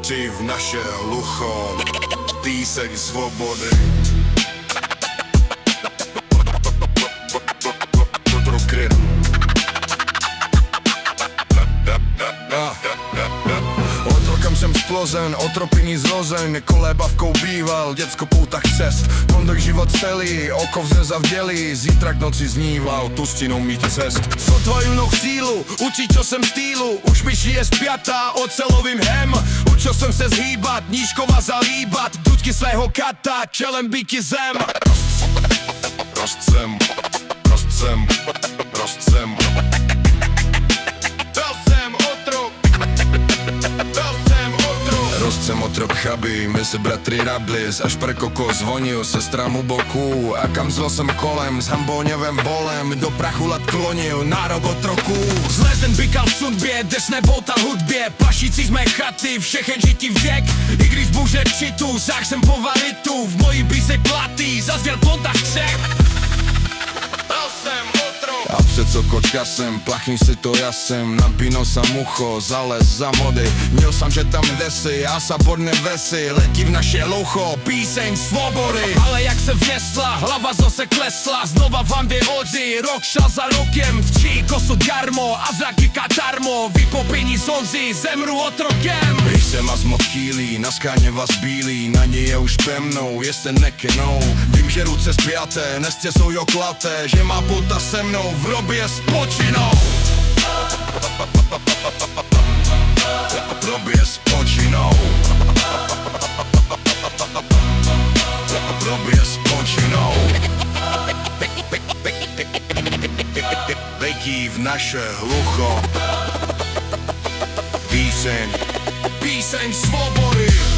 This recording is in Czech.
Či v naše hlucho, píseň svobody. Otrokem jsem splozen, otropiny zrozen, kolébavkou býval, děcko poutách cest. Mondok život celý, oko vzezavdělý, zítra k noci zníval, tustinou mít cest. Co tvoju noh sílu, učí čo jsem stylu, už mi žije spjatá ocelovým hem. Učil jsem se zhýbat, nížkova zalíbat, dudky svého kata, čelem byky zem. Rostcem, rostcem, rostcem. Jsem otrok chabý, my se bratry Rablis, až pre koko zvonil sestrám u boku. A kam zlo jsem kolem, s hamboňovým bolem, do prachu lat klonil, národ otroků. Zlezen bykal v sudbě, des neboutal hudbě, plašící z mé chaty, všechen žití věk. I když bůže čitu, zách jsem po varitu, v mojí bíse platý, zazvěl pontách křek. A přeco kočka jsem, plachni si to ja jsem, napíno sam ucho, zalez za mody. Měl jsem, že tam desy, a sa bodne vesy, letí v naše loucho, píseň svobody. Ale jak se vnesla, hlava zase klesla, znova vám dvě oči, rok šel za rokem, včí kosu jarmo a zraky katarmo, vypopení slzy, zemru otrokem. Když se ma zmot chýlí, na skáně vás bílí, na ní je už pemnou, jeste nekenou. Vím, že ruce spjaté, nestě jsou joklaté, že má puta se mnou, v robě spočinou. V robě spočinou. V robě spočinou. Letí v naše hlucho, píseň svobody.